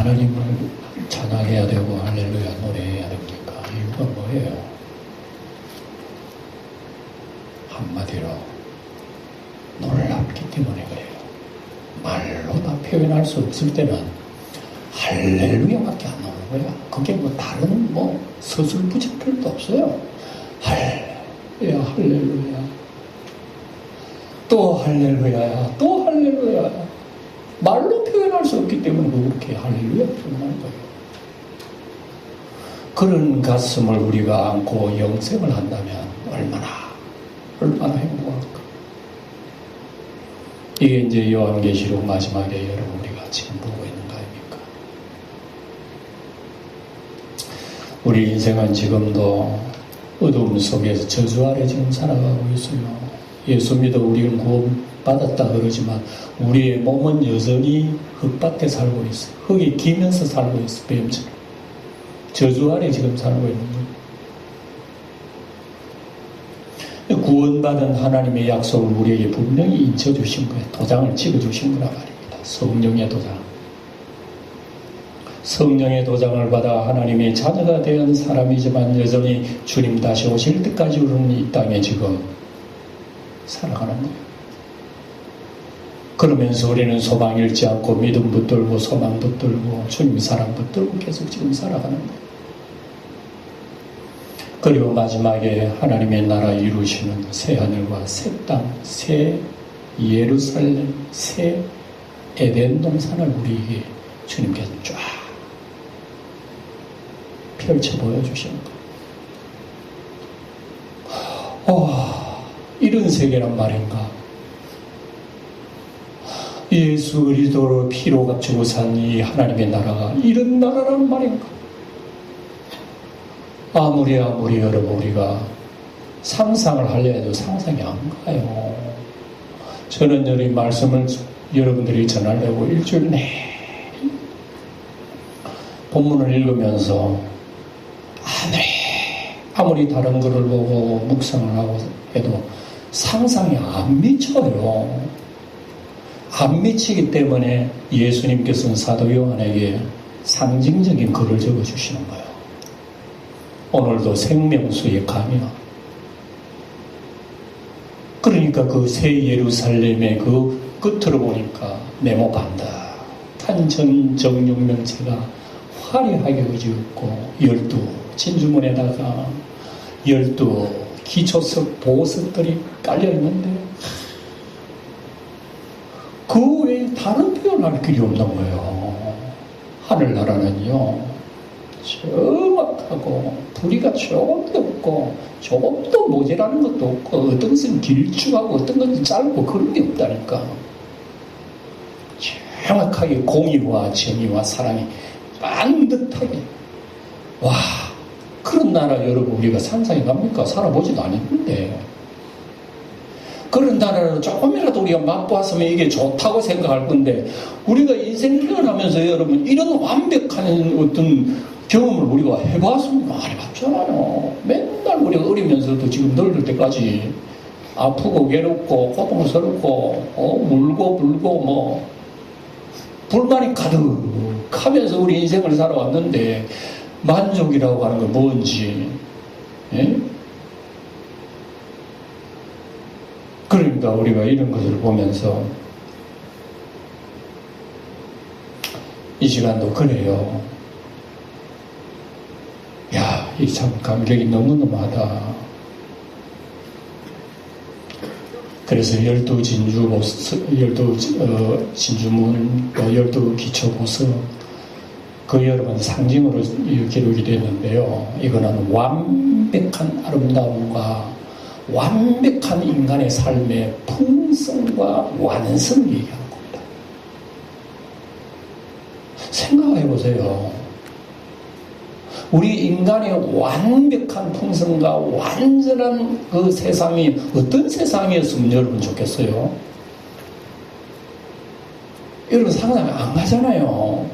하나님을 찬양해야 되고 할렐루야 노래해야 됩니까? 이유가 뭐예요? 한마디로 놀랍기 때문에 그래요. 말로 다 표현할 수 없을 때는 할렐루야밖에 안 나오는 거야. 그게 뭐 다른 서술 붙일 필요도 없어요. 할렐루야, 할렐루야. 또 할렐루야야, 또 할렐루야야. 말로 표현할 수 없기 때문에 그렇게 할렐루야 표현하는 거예요. 그런 가슴을 우리가 안고 영생을 한다면 얼마나 행복할까. 이게 이제 요한계시록 마지막에 여러분 우리가 지금 보고 있는 거 아닙니까? 우리 인생은 지금도 어두움 속에서 저주 아래 지금 살아가고 있어요. 예수 믿어 우리는 구원 받았다 그러지만 우리의 몸은 여전히 흙밭에 살고 있어. 흙이 기면서 살고 있어. 뱀처럼. 저주 아래 지금 살고 있는 거예요. 구원받은 하나님의 약속을 우리에게 분명히 인쳐주신 거예요. 도장을 찍어주신 거란 말입니다. 성령의 도장. 성령의 도장을 받아 하나님의 자녀가 된 사람이지만 여전히 주님 다시 오실 때까지 우리는 이 땅에 지금 살아가는 거예요. 그러면서 우리는 소망 잃지 않고 믿음 붙들고 소망 붙들고 주님 사랑 붙들고 계속 지금 살아가는 거예요. 그리고 마지막에 하나님의 나라 이루시는 새 하늘과 새 땅, 새 예루살렘, 새 에덴 동산을 우리에게 주님께서 쫙 펼쳐 보여주시는 거예요. 이런 세계란 말인가? 예수 그리스도로 피로 값주고 산 이 하나님의 나라가 이런 나라란 말인가? 아무리 여러분 우리가 상상을 하려 해도 상상이 안 가요. 저는 이 말씀을 여러분들이 전하려고 일주일 내내 본문을 읽으면서 아무리 다른 것을 보고 묵상을 하고 해도 상상이 안 미쳐요. 안 미치기 때문에 예수님께서는 사도 요한에게 상징적인 글을 적어주시는 거예요. 오늘도 생명수의 강이야. 그러니까 그 새 예루살렘의 그 끝으로 보니까 네모 반듯한 정육면체가 화려하게 그지었고 12 진주문에다가 12 기초석 보석들이 깔려있는데 그 외에 다른 표현할 길이 없는 거예요. 하늘나라는요 정확하고 부리가 조금도 없고 조금도 모자라는 것도 없고 어떤 것은 길쭉하고 어떤 것은 짧고 그런 게 없다니까. 정확하게 공의와 정의와 사랑이 반듯하게. 와, 그런 나라 여러분 우리가 상상이 갑니까? 살아보지도 않았는데. 그런 나라를 조금이라도 우리가 맛보았으면 이게 좋다고 생각할 건데 우리가 인생 태어나면서 여러분 이런 완벽한 어떤 경험을 우리가 해봤습니까? 안 해봤잖아요. 맨날 우리가 어리면서도 지금 늙을 때까지 아프고 괴롭고 고통스럽고 울고 불고 불만이 가득하면서 우리 인생을 살아왔는데 만족이라고 하는 건 뭔지. 예? 그러니까 우리가 이런 것을 보면서 이 시간도 그래요. 야, 이 참 감격이 너무너무하다. 그래서 12 진주문, 12 기초보석, 그 여러분 상징으로 기록이 됐는데요. 이거는 완벽한 아름다움과 완벽한 인간의 삶의 풍성과 완성을 얘기하는 겁니다. 생각해 보세요. 우리 인간의 완벽한 풍성과 완전한 그 세상이 어떤 세상이었으면 여러분 좋겠어요? 여러분 상상 안 가잖아요.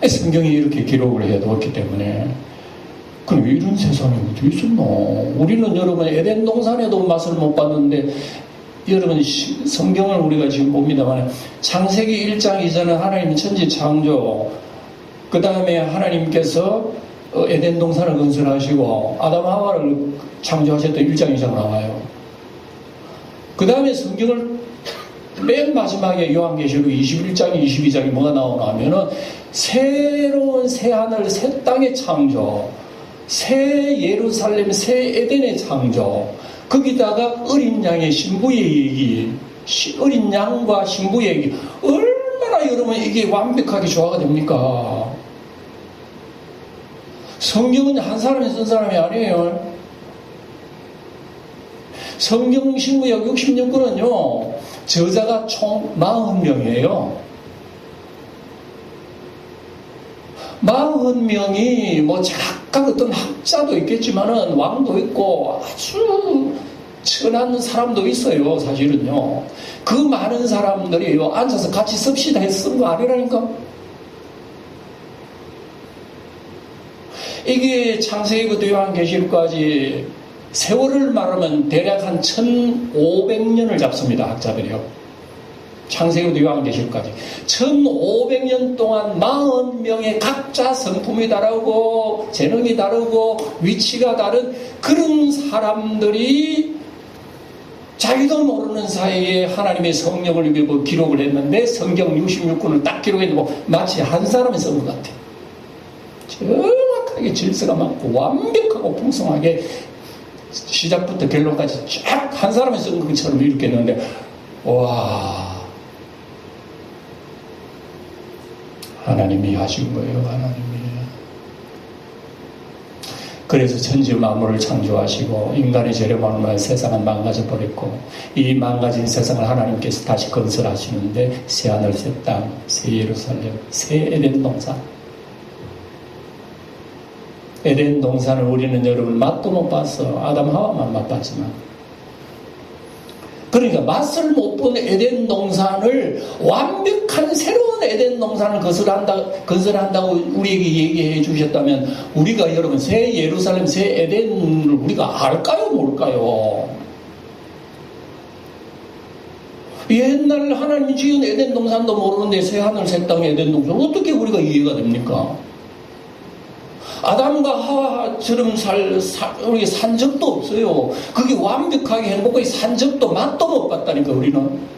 성경이 이렇게 기록을 해뒀기 때문에. 그럼 이런 세상이 어디 있었노? 우리는 여러분 에덴 동산에도 맛을 못 봤는데 여러분 성경을 우리가 지금 봅니다만 창세기 1장 이전에 하나님 천지 창조, 그 다음에 하나님께서 에덴 동산을 건설하시고 아담 하와를 창조하셨던 1장 2장 나와요. 그 다음에 성경을 맨 마지막에 요한계시록 21장 22장이 뭐가 나오나 하면은 새로운 새하늘 새 땅의 창조, 새 예루살렘 새 에덴의 창조, 거기다가 어린 양의 신부의 얘기, 어린 양과 신부의 얘기, 얼마나 여러분 이게 완벽하게 조화가 됩니까? 성경은 한 사람이 쓴 사람이 아니에요. 성경 신구약 66권은요 저자가 총 40명이에요. 40명이 뭐 각각 어떤 학자도 있겠지만은 왕도 있고 아주 천한 사람도 있어요. 사실은요 그 많은 사람들이 앉아서 같이 씁시다 해서 쓴 거 아니라니까. 이게 창세기부터 요한계시록까지 세월을 말하면 대략 한 1500년을 잡습니다. 학자들이요. 창세기부터 요한계시록까지 1500년 동안 40명의 각자 성품이 다르고 재능이 다르고 위치가 다른 그런 사람들이 자기도 모르는 사이에 하나님의 성령을 입고 기록을 했는데 성경 66권을 딱 기록했는데 마치 한 사람이 쓴 것 같아요. 정확하게 질서가 맞고 완벽하고 풍성하게 시작부터 결론까지 쫙 한 사람이 쓴 것처럼 이렇게 했는데 와, 하나님이 하신 거예요. 하나님이. 그래서 천지 만물을 창조하시고 인간의 저렴함을 세상은 망가져버렸고 이 망가진 세상을 하나님께서 다시 건설하시는데 새하늘 새 땅 새 예루살렘 새 에덴 동산, 에덴 동산을 우리는 여러분 맛도 못 봤어. 아담 하와만 맛봤지만. 그러니까 맛을 못 본 에덴 동산을 완벽한 새로운 에덴 동산을 건설한다고 우리에게 얘기해 주셨다면 우리가 여러분 새 예루살렘 새 에덴을 우리가 알까요 모를까요? 옛날 하나님이 지은 에덴 동산도 모르는데 새 하늘 새 땅의 에덴 동산 어떻게 우리가 이해가 됩니까? 아담과 하와처럼 우리가 산 적도 없어요. 그게 완벽하게 행복하게 산 적도 맛도 못 봤다니까 우리는.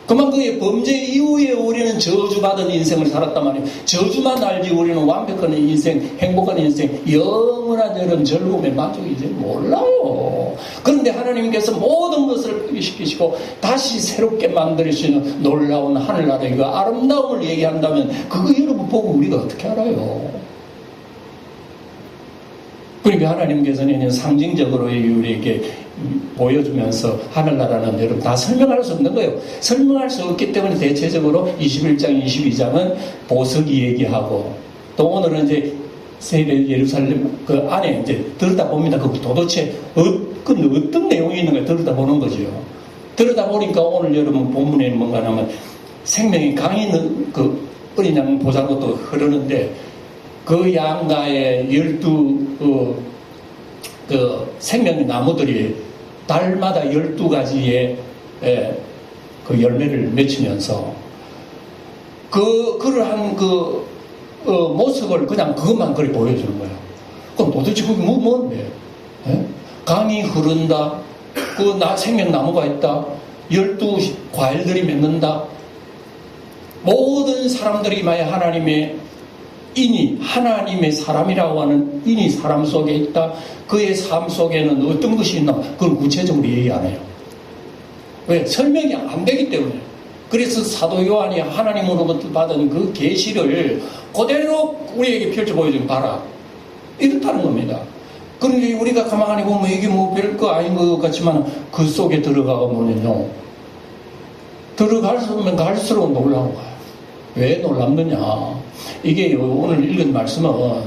그만큼의 범죄 이후에 우리는 저주받은 인생을 살았단 말이에요. 저주만 알지 우리는 완벽한 인생, 행복한 인생, 영원한 여름 즐거움의 만족이 이제 몰라요. 그런데 하나님께서 모든 것을 폐기시키시고 다시 새롭게 만들어주시는 놀라운 하늘나라 그 아름다움을 얘기한다면 그거 여러분 보고 우리가 어떻게 알아요? 그러니까 하나님께서는 상징적으로 우리에게 보여주면서 하늘나라는 여러분 다 설명할 수 없는 거예요. 설명할 수 없기 때문에 대체적으로 21장, 22장은 보석이 얘기하고 또 오늘은 이제 새 예루살렘 그 안에 이제 들여다봅니다. 그 도대체 어떤 내용이 있는가 들여다보는 거죠. 들여다보니까 오늘 여러분 본문에는 뭔가 하면 생명의 강이 있는 그 어린 양 보자고 또 흐르는데 그 양가에 12 생명의 나무들이 달마다 12가지의 그 열매를 맺히면서 그러한 모습을 그냥 그것만 그리 보여주는 거예요. 그럼 도대체 그게 뭔데? 강이 흐른다. 생명나무가 있다. 12 과일들이 맺는다. 모든 사람들이 만약 하나님의 사람이라고 하는 인이 사람 속에 있다. 그의 삶 속에는 어떤 것이 있나? 그걸 구체적으로 얘기 안 해요. 왜? 설명이 안 되기 때문에. 그래서 사도 요한이 하나님으로부터 받은 그 계시를 그대로 우리에게 펼쳐 보여주면 봐라. 이렇다는 겁니다. 그런데 우리가 가만히 보면 이게 뭐 별거 아닌 것 같지만 그 속에 들어가 보면요. 들어가면 갈수록 놀라운 거야. 왜 놀랍느냐? 이게 오늘 읽은 말씀은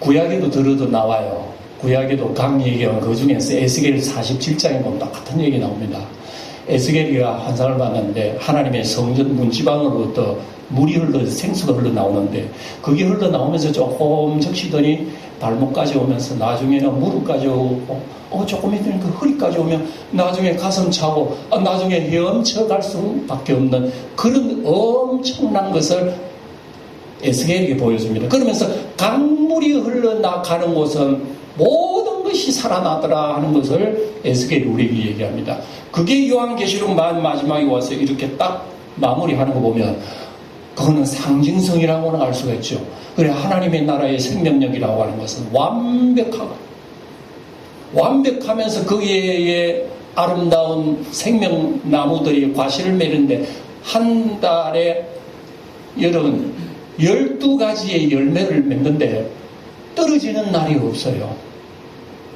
구약에도 들어도 나와요. 구약에도 각 얘기하면 그 중에서 에스겔 47장에 보면 똑같은 얘기 나옵니다. 에스겔이가 환상을 봤는데 하나님의 성전 문지방으로부터 물이 생수가 흘러나오는데 그게 흘러나오면서 조금 적시더니 발목까지 오면서 나중에는 무릎까지 오고 조금 있으면 그 허리까지 오면 나중에 가슴 차고 나중에 헤엄쳐 갈 수밖에 없는 그런 엄청난 것을 에스겔에게 보여줍니다. 그러면서 강물이 흘러나가는 곳은 모든 것이 살아나더라 하는 것을 에스겔이 우리에게 얘기합니다. 그게 요한계시록 마지막에 와서 이렇게 딱 마무리하는 거 보면 그거는 상징성이라고는 알 수가 있죠. 그래 하나님의 나라의 생명력이라고 하는 것은 완벽하면서 거기에 아름다운 생명나무들이 과실을 맺는데 한 달에 여러분 12가지의 열매를 맺는데 떨어지는 날이 없어요.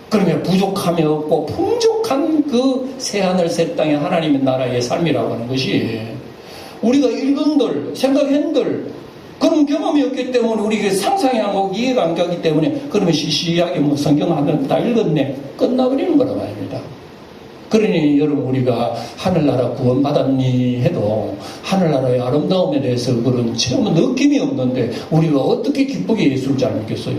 그러면 부족함이 없고 풍족한 그 새하늘 새 땅의 하나님의 나라의 삶이라고 하는 것이 우리가 읽은들 생각한들 그런 경험이 없기 때문에 우리가 상상이 안 가고 이해가 안 가기 때문에 그러면 시시하게 뭐 성경 하나 다 읽었네 끝나버리는 거란 말입니다. 그러니 여러분 우리가 하늘나라 구원받았니 해도 하늘나라의 아름다움에 대해서 그런 체험은 느낌이 없는데 우리가 어떻게 기쁘게 예수를 잘 믿겠어요?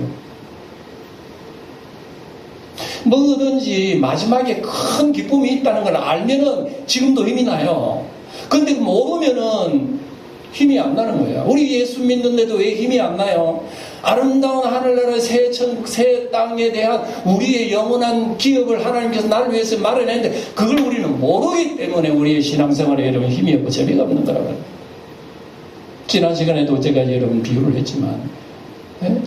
뭐든지 마지막에 큰 기쁨이 있다는 걸 알면은 지금도 힘이 나요. 근데 모르면은 힘이 안 나는 거예요. 우리 예수 믿는데도 왜 힘이 안 나요? 아름다운 하늘나라의 새 땅에 대한 우리의 영원한 기업을 하나님께서 나를 위해서 마련했는데 그걸 우리는 모르기 때문에 우리의 신앙생활에 여러분 힘이 없고 재미가 없는 거라고요. 지난 시간에도 제가 여러분 비유를 했지만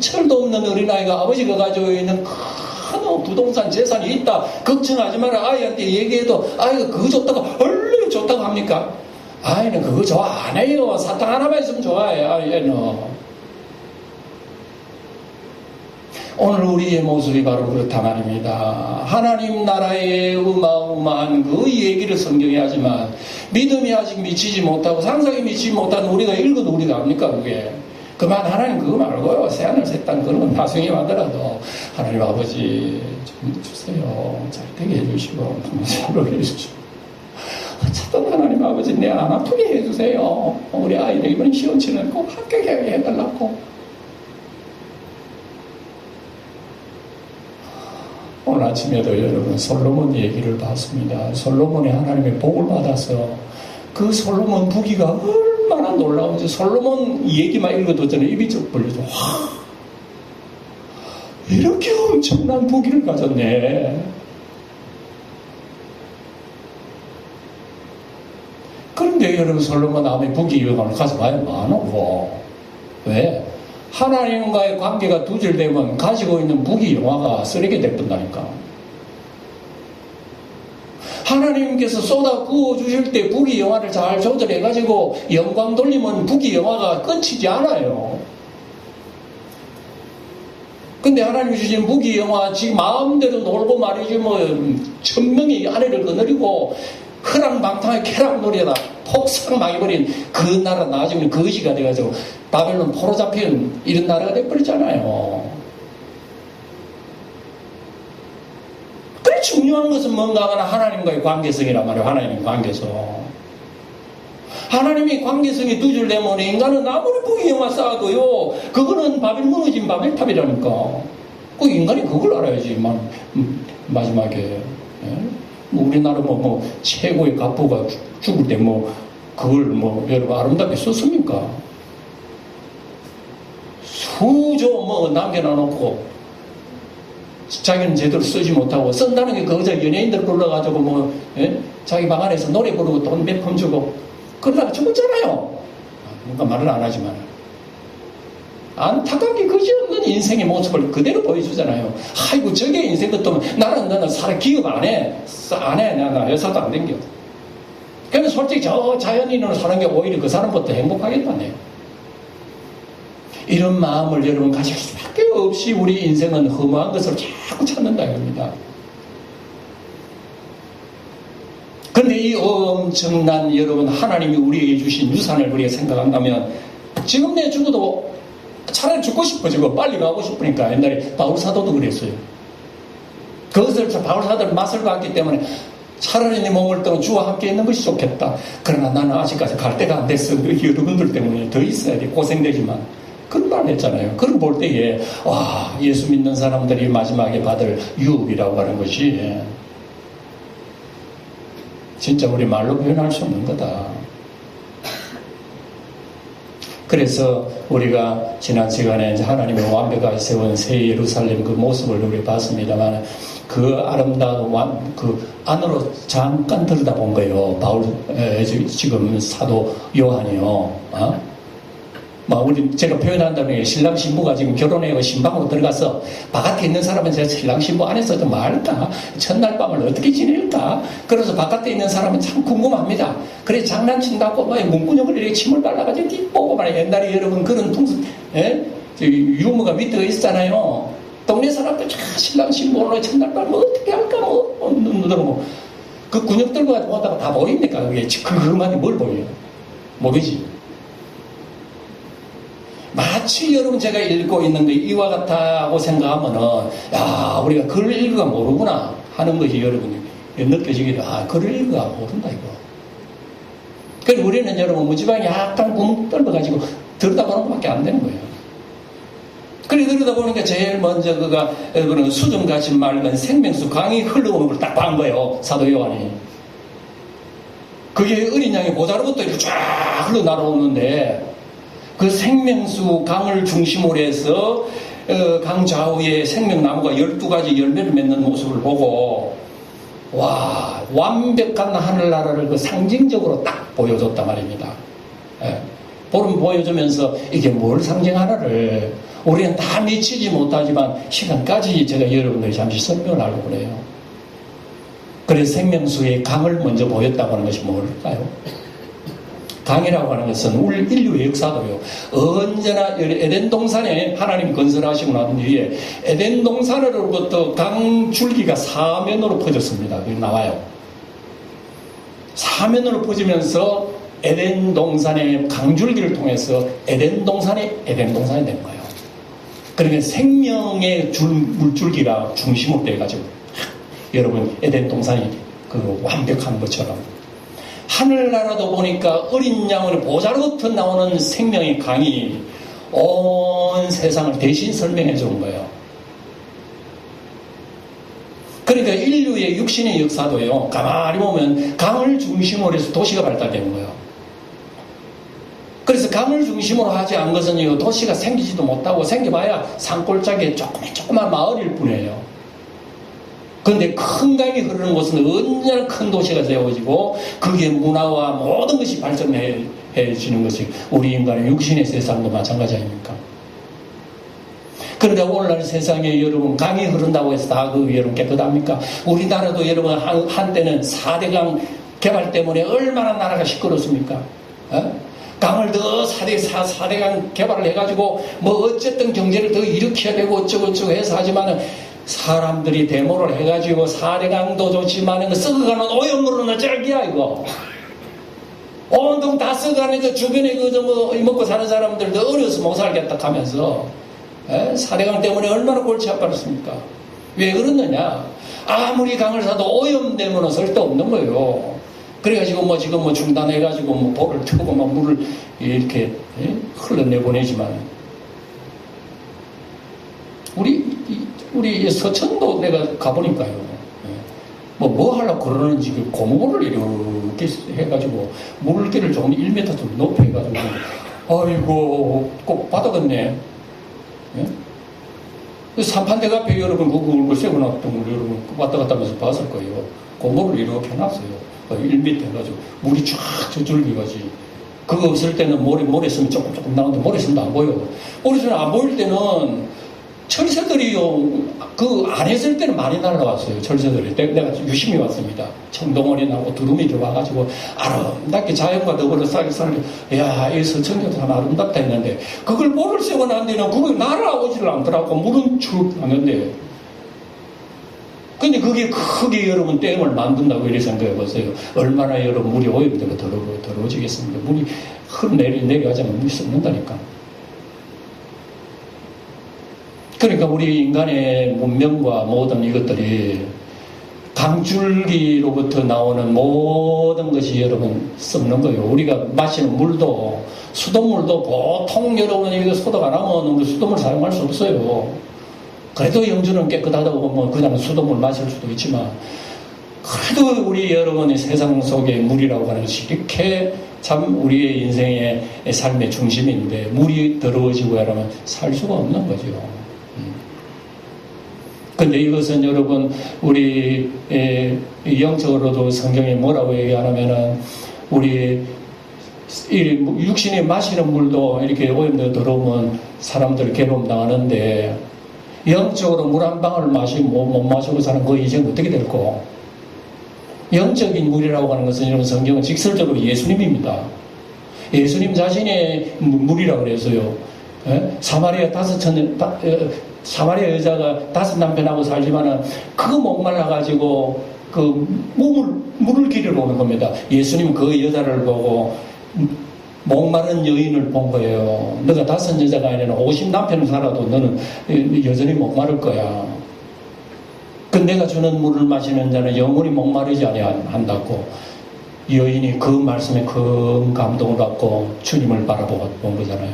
철도 없는 어린아이가 아버지가 가지고 있는 큰 부동산 재산이 있다 걱정하지 마라 아이한테 얘기해도 아이가 그거 좋다고 얼른 좋다고 합니까? 아이는 그거 좋아 안 해요. 사탕 하나만 있으면 좋아해요. 아이는 오늘 우리의 모습이 바로 그렇단 말입니다. 하나님 나라의 어마어마한 그 얘기를 성경에 하지만 믿음이 아직 미치지 못하고 상상이 미치지 못하는 우리가 읽어도 우리가 압니까 그게? 그만 하나님 그거 말고요. 새하늘 새 땅 그런 건 나중에 하더라도 하나님 아버지 좀 주세요. 잘 되게 해주시고 잘 해주시고 어쨌든 하나님 아버지 내 안 아프게 해주세요. 우리 아이들 이번 시험치는 꼭 합격하게 해달라고. 오늘 아침에도 여러분 솔로몬 얘기를 봤습니다. 솔로몬이 하나님의 복을 받아서 그 솔로몬 부귀가 얼마나 놀라운지 솔로몬 얘기만 읽어도 저는 입이 쭉 벌려져. 와, 이렇게 엄청난 부귀를 가졌네. 그런데 여러분 솔로몬 남의 부귀 영화를 가서 봐야 많어. 왜? 하나님과의 관계가 두절되면 가지고 있는 부귀 영화가 쓰레기 돼버린다니까. 하나님께서 쏟아 부어주실 때 부귀 영화를 잘 조절해가지고 영광 돌리면 부귀 영화가 끊이지 않아요. 근데 하나님이 주신 부귀 영화 지금 마음대로 놀고 말이지 뭐 천명이 아래를 거느리고 허랑방탕하게 쾌락놀이에다 폭삭 망해버린 그 나라 나중에 거지가 돼가지고 바벨론 포로 잡힌 이런 나라가 돼버렸잖아요. 그래 중요한 것은 뭔가 하나 하나님과의 관계성이란 말이에요. 하나님의 관계성. 하나님의 관계성이 두절되면 인간은 아무리 부귀영화 쌓아도요 그거는 바벨 무너진 바벨탑이라니까. 그 인간이 그걸 알아야지. 마지막에 우리나라 최고의 갑부가 죽을 때 그걸 여러분 아름답게 썼습니까? 수조 남겨놔놓고 자기는 제대로 쓰지 못하고 쓴다는 게 그저 연예인들 불러가지고 자기 방 안에서 노래 부르고 돈 몇 푼 주고 그러다가 죽었잖아요. 뭔가 말을 안 하지만 안타깝게 그지없는 인생의 모습을 그대로 보여주잖아요. 아이고 저게 인생 같으면 나는 사람 기억 안 해. 나 회사도 안 댕겨. 그러면 솔직히 저 자연인으로 사는 게 오히려 그 사람보다 행복하겠다네. 이런 마음을 여러분 가질 수밖에 없이 우리 인생은 허무한 것을 자꾸 찾는다 겁니다. 그런데 이 엄청난 여러분 하나님이 우리에게 주신 유산을 우리가 생각한다면 지금 내 죽어도 차라리 죽고 싶어지고 빨리 가고 싶으니까 옛날에 바울사도도 그랬어요. 그것을 바울사도는 맛을 봤기 때문에 차라리 내 몸을 떠나 주와 함께 있는 것이 좋겠다. 그러나 나는 아직까지 갈 때가 안 됐어. 여러분들 때문에 더 있어야 돼. 고생되지만 그런 말 했잖아요. 그걸 볼 때에, 와, 예수 믿는 사람들이 마지막에 받을 유업이라고 하는 것이, 진짜 우리 말로 표현할 수 없는 거다. 그래서 우리가 지난 시간에 하나님의 완벽하게 세운 새 예루살렘 그 모습을 우리 봤습니다만, 그 아름다운 그 안으로 잠깐 들여다본 거예요. 지금 사도 요한이요. 제가 표현한다면 신랑 신부가 지금 결혼해고 신방으로 들어가서 바깥에 있는 사람은 제가 신랑 신부 안에서 좀 말까? 첫날 밤을 어떻게 지낼까? 그래서 바깥에 있는 사람은 참 궁금합니다. 그래 장난친다고 문구녕을 이렇게 침을 발라가지고 띠뽀고 말이야. 옛날에 여러분 그런 유머가 밑에 있잖아요. 동네 사람들 신랑 신부 오늘 첫날 밤 어떻게 할까? 그 근육 들고 오다가 다 보입니까? 그게 그만이 뭘 보여요? 모르지. 마치 여러분 제가 읽고 있는데 이와 같다고 생각하면은, 야, 우리가 글을 읽어가 모르구나 하는 것이 여러분이 느껴지기도, 글을 읽어가 모른다, 이거. 그래서 우리는 여러분 무지방에 약간 구멍 뚫어가지고 들여다보는 것밖에 안 되는 거예요. 그래, 들여다보니까 제일 먼저 그런 수정같이 맑은 생명수 강이 흘러오는 걸 딱 본 거예요, 사도 요한이. 그게 어린 양의 보좌로부터 이렇게 쫙 흘러나오는데, 그 생명수 강을 중심으로 해서 강 좌우에 생명나무가 12가지 열매를 맺는 모습을 보고, 와, 완벽한 하늘나라를 그 상징적으로 딱 보여줬단 말입니다. 보여주면서 이게 뭘 상징하나를 우리는 다 미치지 못하지만 시간까지 제가 여러분들이 잠시 설명을 하려고 그래요. 그래서 생명수의 강을 먼저 보였다고 하는 것이 뭘까요? 강이라고 하는 것은 우리 인류의 역사도요. 언제나 에덴 동산에 하나님 건설하시고 난 뒤에 에덴 동산으로부터 강 줄기가 사면으로 퍼졌습니다. 여기 나와요. 사면으로 퍼지면서 에덴 동산의 강줄기를 통해서 에덴 동산이 된 거예요. 그러니까 생명의 물줄기가 중심으로 돼가지고 여러분 에덴 동산이 그 완벽한 것처럼 하늘나라도 보니까 어린 양의 보좌로부터 나오는 생명의 강이 온 세상을 대신 설명해 주는 거예요. 그러니까 인류의 육신의 역사도요, 가만히 보면 강을 중심으로 해서 도시가 발달되는 거예요. 그래서 강을 중심으로 하지 않은 것은 도시가 생기지도 못하고 생겨봐야 산골짜기에 조그만 마을일 뿐이에요. 그런데 큰 강이 흐르는 곳은 언제나 큰 도시가 세워지고 거기에 문화와 모든 것이 발전해지는 것이 우리 인간의 육신의 세상도 마찬가지 아닙니까? 그런데 오늘날 세상에 여러분 강이 흐른다고 해서 다 여러분 깨끗합니까? 우리나라도 여러분 한때는 4대강 개발 때문에 얼마나 나라가 시끄럽습니까? 강을 더 4대강 개발을 해가지고 어쨌든 경제를 더 일으켜야 되고 어쩌고 해서 하지만은 사람들이 데모를 해가지고 4대강도 좋지만 썩어가는 오염물은 어쩌기야 이거. 온통 다 썩어가니까 주변에 먹고 사는 사람들도 어려서 못 살겠다 하면서 4대강 때문에 얼마나 골치 아팠습니까? 왜 그러느냐? 아무리 강을 사도 오염되면 쓸데없는 거예요. 그래가지고 지금 중단해가지고 볼을 트고 물을 이렇게 흘러내보내지만 우리 서천도 내가 가보니까요. 뭐 하려고 그러는지 고무볼을 이렇게 해가지고 물길을 좀 1m 좀 높이 해가지고 아이고 꼭 받아갔네. 산판대 앞에 여러분 그걸 세워놨던 걸 여러분 왔다 갔다 하면서 봤을 거예요. 고무볼을 이렇게 해놨어요. 1m 해가지고 물이 쫙 저줄기가지. 그거 없을 때는 모래 쓰면 조금 나오는데 모래 쓰면 안 보여. 모래 쓰면 안 보일 때는 철새들이요, 그 안 했을 때는 많이 날라왔어요. 철새들이. 내가 유심히 왔습니다. 청동원이 나오고 두루미도 와가지고 아름답게 자연과 더불어 살게. 야, 이 서천도 참 아름답다 했는데 그걸 모를 세워놨는 데는 그걸 날아오지를 않더라고. 물은 쭉 나는데. 근데 그게 크게 여러분 댐을 만든다고 이렇게 생각해 보세요. 얼마나 여러분 물이 오염되고 더러워지겠습니까? 물이 내려가자면 물이 썩는다니까. 그러니까 우리 인간의 문명과 모든 이것들이 강줄기로부터 나오는 모든 것이 여러분 썩는 거예요. 우리가 마시는 물도, 수돗물도 보통 여러분 이거 소독 안 하면 우리 수돗물 사용할 수 없어요. 그래도 영주는 깨끗하다고 뭐 그냥 수돗물 마실 수도 있지만, 그래도 우리 여러분의 세상 속의 물이라고 하는 것이 이렇게 참 우리의 인생의 삶의 중심인데, 물이 더러워지고 이러면 살 수가 없는 거죠. 근데 이것은 여러분, 우리 영적으로도 성경에 뭐라고 얘기하냐면은, 우리 육신이 마시는 물도 이렇게 오염되어 들어오면 사람들 괴로움 당하는데, 영적으로 물 한 방울 못 마시고 사는 그 이제는 어떻게 될까? 영적인 물이라고 하는 것은 여러분 성경은 직설적으로 예수님입니다. 예수님 자신의 물이라고 그랬어요. 사마리아 여자가 5 남편하고 살지만은 그거 목말라가지고 그 물을 기르러 오는 겁니다. 예수님은 그 여자를 보고 목마른 여인을 본 거예요. 너가 5 여자가 아니라 50 남편을 살아도 너는 여전히 목마를 거야. 그 내가 주는 물을 마시는 자는 영원히 목마르지 아니한다고. 여인이 그 말씀에 큰 감동을 받고 주님을 바라보고 본 거잖아요.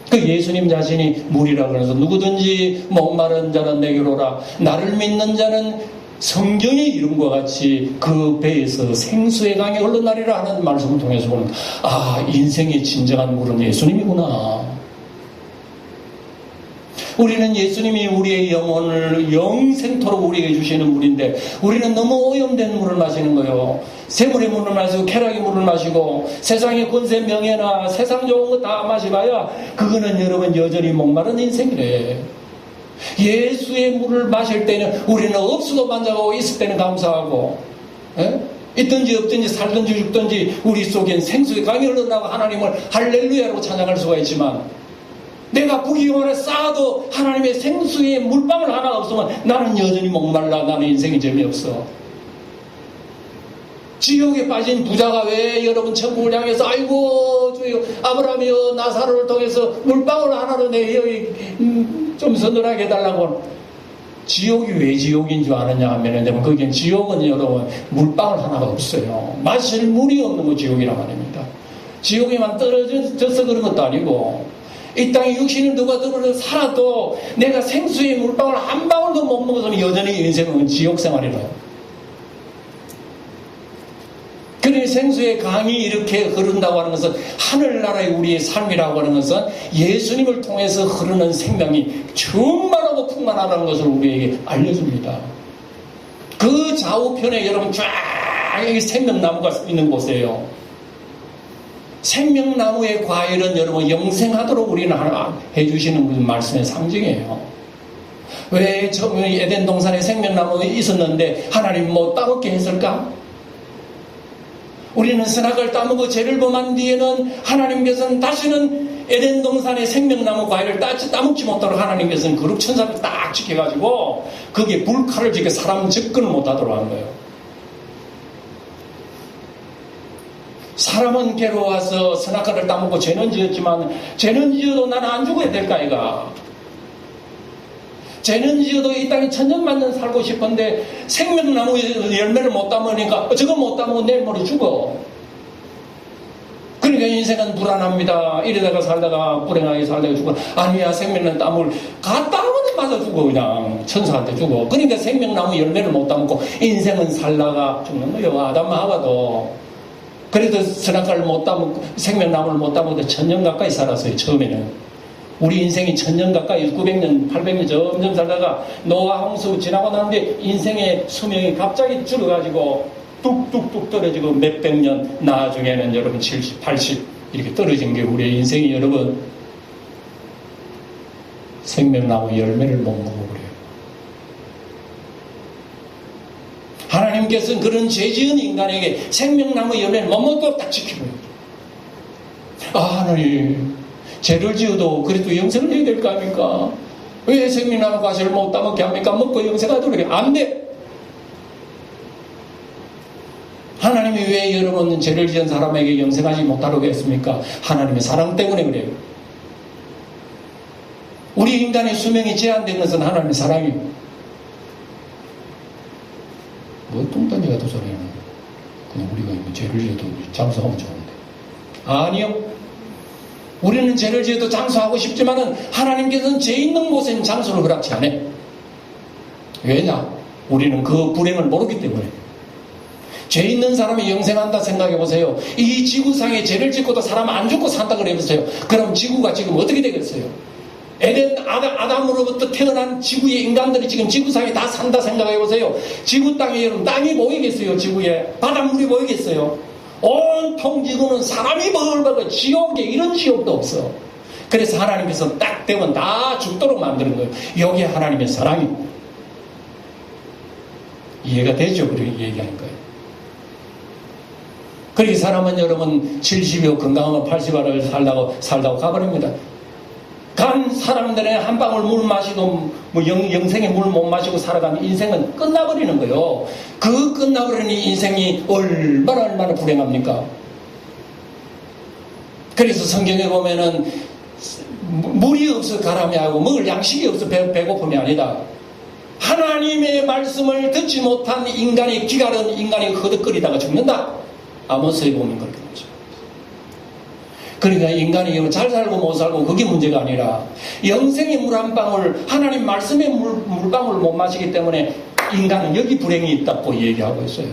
그 예수님 자신이 물이라고 해서 누구든지 목마른 자는 내게로 오라. 나를 믿는 자는 성경의 이름과 같이 그 배에서 생수의 강이 흘러나리라 하는 말씀을 통해서 보는, 인생의 진정한 물은 예수님이구나. 우리는 예수님이 우리의 영혼을 영생토록 우리에게 주시는 물인데, 우리는 너무 오염된 물을 마시는 거예요. 세물의 물을 마시고 쾌락의 물을 마시고 세상의 권세 명예나 세상 좋은 거 다 마시봐야 그거는 여러분 여전히 목마른 인생이래. 예수의 물을 마실 때는 우리는 없어도 만져가고 있을 때는 감사하고, 있든지 없든지 살든지 죽든지 우리 속엔 생수의 강이 흘러나고 하나님을 할렐루야라고 찬양할 수가 있지만, 내가 부귀영화를 쌓아도 하나님의 생수의 물방울 하나가 없으면 나는 여전히 목말라. 나는 인생이 재미없어. 지옥에 빠진 부자가 왜 여러분 천국을 향해서 아이고 주여 아브라함이여 나사로를 통해서 물방울 하나로 내 여기 좀 서늘하게 해달라고. 지옥이 왜 지옥인 줄 아느냐 하면은 거기엔 지옥은 여러분 물방울 하나가 없어요. 마실 물이 없는 거 지옥이란 말입니다. 지옥에만 떨어져서 그런 것도 아니고, 이 땅에 육신을 누가 들어서 살아도 내가 생수의 물방울 한 방울도 못 먹었으면 여전히 인생은 지옥 생활이라요. 그러니 생수의 강이 이렇게 흐른다고 하는 것은, 하늘나라의 우리의 삶이라고 하는 것은 예수님을 통해서 흐르는 생명이 충만하고 풍만하다는 것을 우리에게 알려줍니다. 그 좌우편에 여러분 쫙 생명나무가 있는 곳이에요. 생명나무의 과일은 여러분 영생하도록 우리는 해주시는 그 말씀의 상징이에요. 왜 에덴 동산에 생명나무가 있었는데 하나님 뭐 따먹게 했을까? 우리는 선악을 따먹고 죄를 범한 뒤에는 하나님께서는 다시는 에덴 동산의 생명나무 과일을 따먹지 못하도록 하나님께서는 그룹 천사를 딱 지켜가지고 거기에 불칼을 지켜 사람 접근을 못하도록 한 거예요. 사람은 괴로워서 선악과를 따먹고 죄는 지었지만, 죄는 지어도 나는 안 죽어야 될까 이가. 죄는 지어도 이 땅에 천년만년 살고 싶은데 생명나무 열매를 못 따먹으니까 저거 못 따먹고 내일 모레 죽어. 그러니까 인생은 불안합니다. 이러다가 살다가 불행하게 살다가 죽어. 아니야, 생명나무 땀을 갖다 하면 맞아 죽어. 그냥 천사한테 죽어. 그러니까 생명나무 열매를 못 따먹고 인생은 살다가 죽는 거예요. 아담과 하와도 그래도 선악과를 못 따먹고 생명나무를 못 따먹고 1000년 가까이 살았어요. 처음에는 우리 인생이 1000년 가까이 900년 800년 점점 살다가 노아 홍수 지나고 나는데 인생의 수명이 갑자기 줄어가지고 뚝뚝뚝 떨어지고 몇백 년 나중에는 여러분 70, 80 이렇게 떨어진 게 우리의 인생이 여러분 생명나무 열매를 못 먹고 그래요. 하나님께서는 그런 죄지은 인간에게 생명나무 열매를 못 먹고 딱 지키고요. 하나님, 죄를 지어도 그래도 영생을 해야 될 거 아닙니까? 왜 생명나무 과실을 못 따먹게 합니까? 먹고 영생하도록 해. 안 돼! 하나님이 왜 여러분 죄를 지은 사람에게 영생하지 못하도록 했습니까? 하나님의 사랑 때문에 그래요. 우리 인간의 수명이 제한된 것은 하나님의 사랑이에요. 죄를 지어도 장수하면 좋은데. 아니요. 우리는 죄를 지어도 장수하고 싶지만은 하나님께서는 죄 있는 곳에는 장수를 허락치 않아요. 왜냐? 우리는 그 불행을 모르기 때문에. 죄 있는 사람이 영생한다 생각해 보세요. 이 지구상에 죄를 짓고도 사람 안 죽고 산다 그래 보세요. 그럼 지구가 지금 어떻게 되겠어요? 에덴 아담으로부터 태어난 지구의 인간들이 지금 지구상에 다 산다 생각해 보세요. 지구 땅에 여러분 땅이 보이겠어요? 지구에 바닷물이 보이겠어요? 온통 지구는 사람이 벌벌벌 지옥에 이런 지옥도 없어. 그래서 하나님께서 딱 되면 다 죽도록 만드는 거예요. 여기에 하나님의 사랑이 이해가 되죠? 그렇게 얘기하는 거예요. 그렇게 사람은 여러분 70여 건강하면 80을 살다고 가버립니다. 간 사람들의 한 방울 물 마시고 뭐 영생의 물 못 마시고 살아가면 인생은 끝나버리는 거예요. 그 끝나버리는 인생이 얼마나 불행합니까? 그래서 성경에 보면은 물이 없어 가람이 하고 먹을 양식이 없어 배고픔이 아니다. 하나님의 말씀을 듣지 못한 인간이 기갈은 인간이 허덕거리다가 죽는다. 아모스에 보면 그렇게 나오죠. 그러니까 인간이 잘 살고 못 살고 그게 문제가 아니라 영생의 물 한 방울 하나님 말씀의 물방울 못 마시기 때문에 인간은 여기 불행이 있다고 얘기하고 있어요.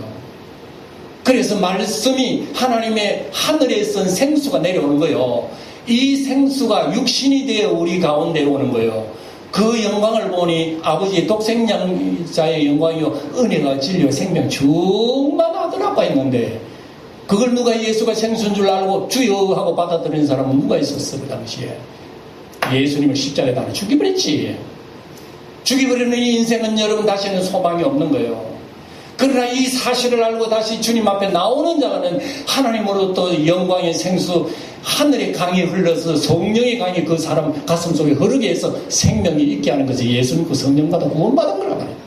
그래서 말씀이 하나님의 하늘에 쓴 생수가 내려오는 거예요. 이 생수가 육신이 되어 우리 가운데 오는 거예요. 그 영광을 보니 아버지의 독생자의 영광이요 은혜가 진리와 생명 충만하더라고 했는데 그걸 누가 예수가 생수인 줄 알고 주여 하고 받아들이는 사람은 누가 있었어 그 당시에. 예수님을 십자가에 달아 죽여버렸지. 죽여버리는 이 인생은 여러분 다시는 소망이 없는 거예요. 그러나 이 사실을 알고 다시 주님 앞에 나오는 자는 하나님으로부터 영광의 생수 하늘의 강이 흘러서 성령의 강이 그 사람 가슴 속에 흐르게 해서 생명이 있게 하는 것이 예수 믿고 성령 받아 구원받은 거란 말이에요.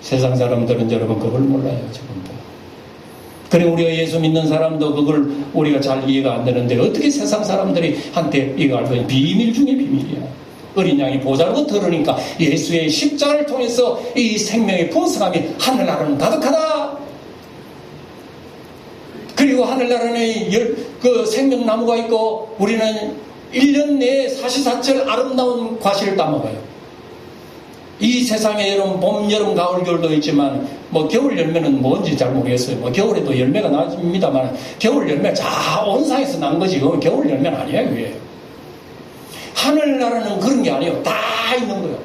세상 사람들은 여러분 그걸 몰라요. 지금도. 그래 우리가 예수 믿는 사람도 그걸 우리가 잘 이해가 안 되는데 어떻게 세상 사람들이 한테 이거 알고 있는 비밀 중에 비밀이야. 어린 양이 보자르고 들으니까 예수의 십자가를 통해서 이 생명의 풍성함이 하늘나라는 가득하다. 그리고 하늘나라에 그 생명나무가 있고 우리는 1년 내에 사시사철 아름다운 과실을 따먹어요. 이 세상에 여러분 봄, 여름, 가을, 겨울도 있지만 뭐 겨울 열매는 뭔지 잘 모르겠어요. 뭐 겨울에도 열매가 나집니다만 겨울 열매 자 온상에서 난 거지. 그건 겨울 열매는 아니에요. 그게. 하늘나라는 그런 게 아니에요. 다 있는 거예요.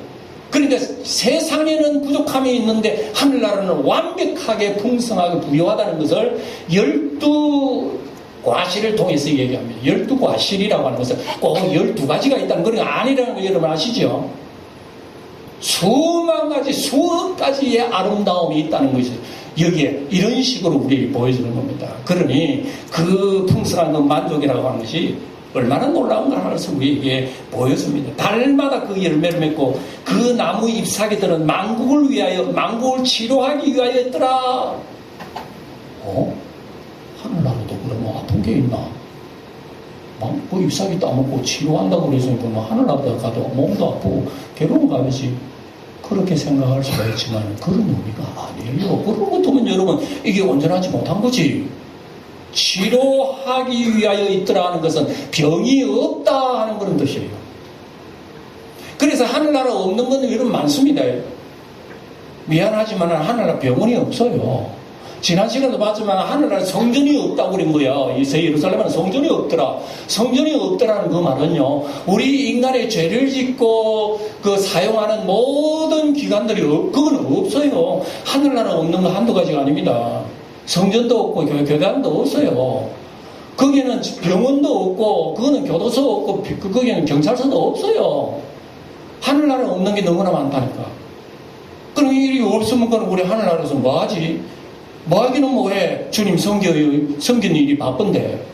그러니까 세상에는 부족함이 있는데 하늘나라는 완벽하게 풍성하게 부유하다는 것을 12과실을 통해서 얘기합니다. 12과실이라고 하는 것은 꼭 12가지가 있다는 그런 게 아니라는 거 여러분 아시죠? 수만 가지, 수억 가지의 아름다움이 있다는 것이 여기에 이런 식으로 우리에게 보여주는 겁니다. 그러니 그 풍성한 그 만족이라고 하는 것이 얼마나 놀라운가 하는 것을 우리에게 보여줍니다. 달마다 그 열매를 맺고 그 나무 잎사귀들은 만국을 위하여, 만국을 치료하기 위하여 했더라. 하늘나라도 그러면 아픈 게 있나? 그 잎사귀 따먹고 치료한다고 그래서 뭐 하늘나라 가도 몸도 아프고 괴로운 가야지. 그렇게 생각할 수가 있지만 그런 의미가 아니에요. 그런 것 보면 여러분 이게 온전하지 못한 거지. 치료하기 위하여 있더라 하는 것은 병이 없다 하는 그런 뜻이에요. 그래서 하늘나라 없는 건 이런 많습니다. 미안하지만 하늘나라 병원이 없어요. 지난 시간에도 봤지만 하늘나라 성전이 없다고 그런 거야. 이 새 예루살렘은 성전이 없더라. 성전이 없더라는 그 말은요, 우리 인간의 죄를 짓고 그 사용하는 모든 기관들이 그건 없어요. 하늘나라 없는 거 한두 가지가 아닙니다. 성전도 없고 교단도 없어요. 거기는 병원도 없고 그거는 교도소 없고 거기는 경찰서도 없어요. 하늘나라 없는 게 너무나 많다니까. 그럼 일이 없으면 그럼 우리 하늘나라에서 뭐하지? 뭐하기는 뭐해. 주님 섬기는 일이 바쁜데.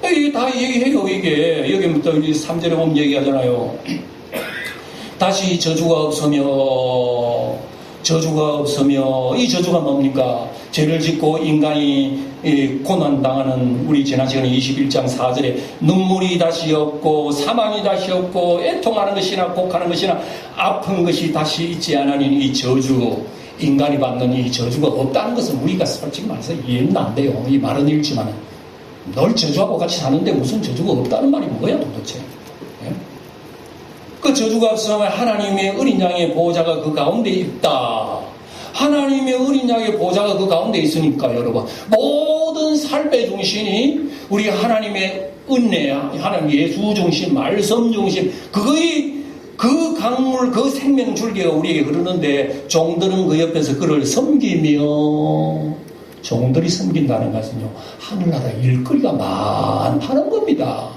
이게 다 얘기해요. 이게 여기부터 3절에 보면 얘기하잖아요. 다시 저주가 없으며 저주가 없으며, 이 저주가 뭡니까? 죄를 짓고 인간이 고난당하는, 우리 지난 시간에 21장 4절에 눈물이 다시 없고 사망이 다시 없고 애통하는 것이나 곡하는 것이나 아픈 것이 다시 있지 않으니 이 저주, 인간이 받는 이 저주가 없다는 것은 우리가 솔직히 말해서 이해는 안 돼요. 이 말은 읽지만 널 저주하고 같이 사는데 무슨 저주가 없다는 말이 뭐야 도대체? 예? 그 저주가 없으면 하나님의 어린 양의 보호자가 그 가운데 있다. 하나님의 어린 양의 보호자가 그 가운데 있으니까 여러분, 모든 삶의 중심이 우리 하나님의 은혜, 하나님 예수 중심, 말씀 중심, 그거의 그 강물, 그 생명 줄기가 우리에게 흐르는데 종들은 그 옆에서 그를 섬기며, 종들이 섬긴다는 것은요, 하늘나라 일거리가 많다는 겁니다.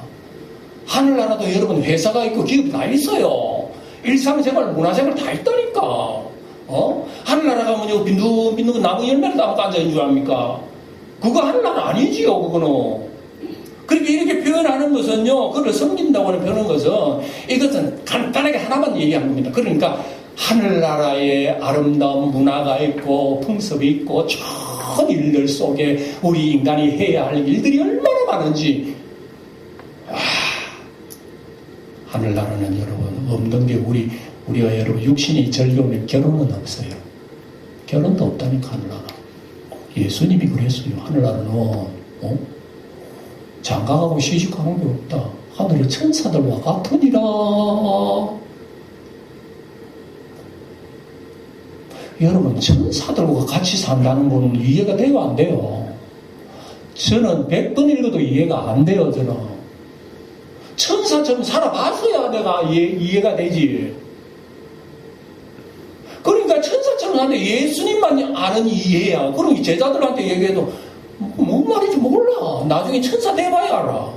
하늘나라도 여러분 회사가 있고 기업이 다 있어요. 일상생활, 문화생활 다 있다니까. 하늘나라 가면요, 빈둥빈둥 나무 열매를 따먹고 앉아있는 줄 압니까? 그거 하늘나라 아니지요, 그거는. 그렇게 이렇게 표현하는 것은요, 그를 섬긴다고 하는 표현한 것은, 이것은 간단하게 하나만 얘기한 겁니다. 그러니까, 하늘나라에 아름다운 문화가 있고, 풍습이 있고, 전 일들 속에 우리 인간이 해야 할 일들이 얼마나 많은지, 하늘나라는 여러분, 없는 게 우리가 여러분, 육신이 즐거우면 결혼은 없어요. 결혼도 없다니까, 하늘나라. 예수님이 그랬어요. 하늘나라는, 장가가고 시집가는 게 없다. 하늘의 천사들과 같으니라. 여러분, 천사들과 같이 산다는 거는 이해가 돼요, 안 돼요? 저는 100번 읽어도 이해가 안 돼요, 저는. 천사처럼 살아봤어야 내가 이해가 되지. 그러니까 천사처럼 사는데 예수님만 아는 이해야. 그럼 제자들한테 얘기해도 뭔 말인지 몰라. 나중에 천사 돼봐야 알아.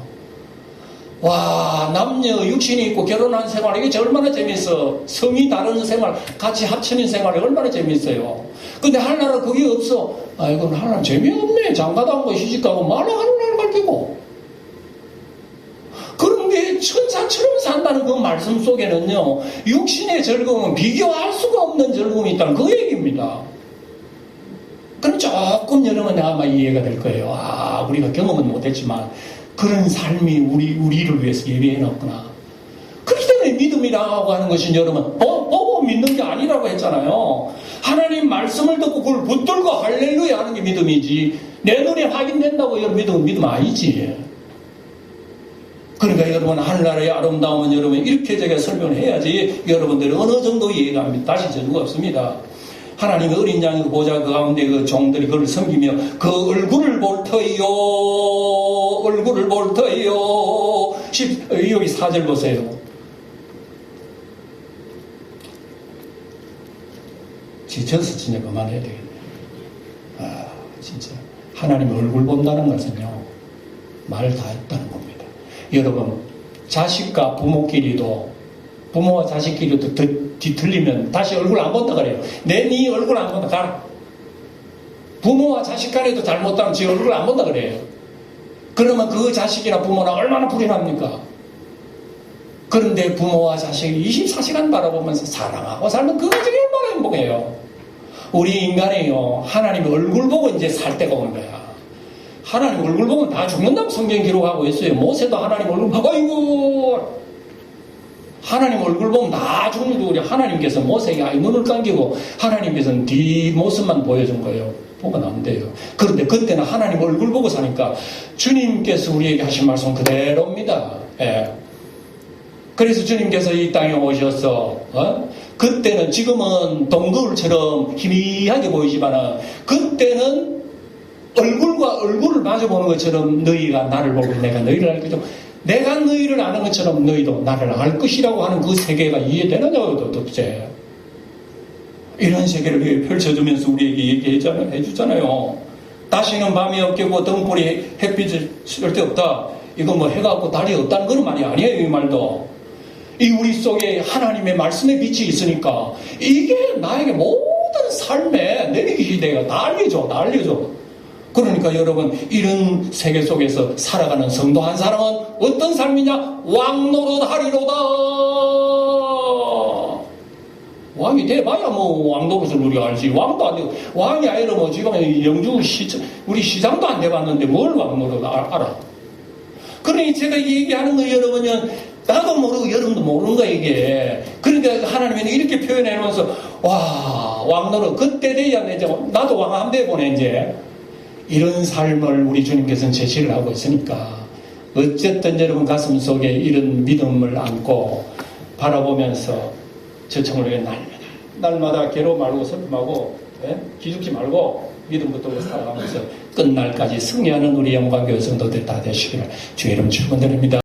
와, 남녀 육신이 있고 결혼한 생활, 이게 얼마나 재밌어. 성이 다른 생활, 같이 합치는 생활이 얼마나 재밌어요. 근데 하늘나라 그게 없어. 이건 하늘나라 재미없네. 장가도 한 거 시집가고 말로 하늘나라 갈기고. 그런데 천사처럼 산다는 그 말씀 속에는요, 육신의 즐거움은 비교할 수가 없는 즐거움이 있다는 그 얘기입니다. 그럼 조금 여러분 아마 이해가 될 거예요. 우리가 경험은 못했지만 그런 삶이 우리를 위해서 예비해놨구나. 그렇기 때문에 믿음이라고 하는 것은 여러분 보고 믿는 게 아니라고 했잖아요. 하나님 말씀을 듣고 그걸 붙들고 할렐루야 하는 게 믿음이지, 내 눈에 확인된다고 여러분 믿음 아니지. 그러니까 여러분, 하늘나라의 아름다움은 여러분 이렇게 제가 설명을 해야지 여러분들이 어느 정도 이해가 합니다. 다시 저주가 없습니다. 하나님의 어린 양이 보호자 그 가운데 그 종들이 그를 섬기며 그 얼굴을 볼 터이요, 얼굴을 볼 터이요. 여기 4절 보세요. 지쳐서 진짜 그만해야 되겠네. 진짜 하나님의 얼굴 본다는 것은요, 말 다 했다는 겁니다. 여러분, 자식과 부모끼리도, 부모와 자식끼리도 뒤틀리면 다시 얼굴 안 본다 그래요. 네 얼굴 안 본다, 가라. 부모와 자식 간에도 잘못하면 지 얼굴 안 본다 그래요. 그러면 그 자식이나 부모나 얼마나 불이 납니까? 그런데 부모와 자식이 24시간 바라보면서 사랑하고 살면 그거 중에 얼마나 행복해요. 우리 인간이요, 하나님의 얼굴 보고 이제 살 때가 온 거야. 하나님 얼굴 보면 다 죽는다고 성경 기록하고 있어요. 모세도 하나님 얼굴 보고, 아이고, 하나님 얼굴 보면 다 죽는데 우리 하나님께서 모세에게 눈을 감기고 하나님께서는 뒷모습만 보여준 거예요. 보면 안 돼요. 그런데 그때는 하나님 얼굴 보고 사니까 주님께서 우리에게 하신 말씀 그대로입니다. 예. 그래서 주님께서 이 땅에 오셔서 그때는, 지금은 동거울처럼 희미하게 보이지만 그때는 얼굴과 얼굴을 마주보는 것처럼 너희가 나를 보고 내가 너희를 알 것이고 내가 너희를 아는 것처럼 너희도 나를 알 것이라고 하는 그 세계가 이해되느냐고 도대체. 이런 세계를 펼쳐주면서 우리에게 얘기해주잖아요. 다시는 밤이 없겠고 등불이 햇빛을 절대 없다. 이거 뭐 해가 없고 달이 없다는 그런 말이 아니에요. 이 말도. 이 우리 속에 하나님의 말씀의 빛이 있으니까 이게 나에게 모든 삶에 내리기 시대가 다 알려줘. 그러니까 여러분, 이런 세계 속에서 살아가는 성도 한 사람은 어떤 삶이냐? 왕노릇 하리로다. 왕이 돼봐야 뭐 왕노릇을 우리가 알지. 왕도 안 되고, 왕이 아니라 뭐 지금 영주 우리 시장도 안 돼봤는데 뭘 왕노릇 알아. 그러니 제가 이 얘기하는 거 여러분은 나도 모르고 여러분도 모르는 거야, 이게. 그러니까 하나님이 이렇게 표현해 놓으면서, 와, 왕노릇, 그때 돼야 이제 나도 왕 한 대 보내, 이제. 이런 삶을 우리 주님께서는 제시를 하고 있으니까. 어쨌든 여러분 가슴 속에 이런 믿음을 안고 바라보면서 저청을 날마다 괴로워 말고 슬픔하고, 기죽지 말고 믿음 붙들고 살아가면서 끝날까지 승리하는 우리 영광교회 성도들 다 되시기를 주의 이름 축원드립니다.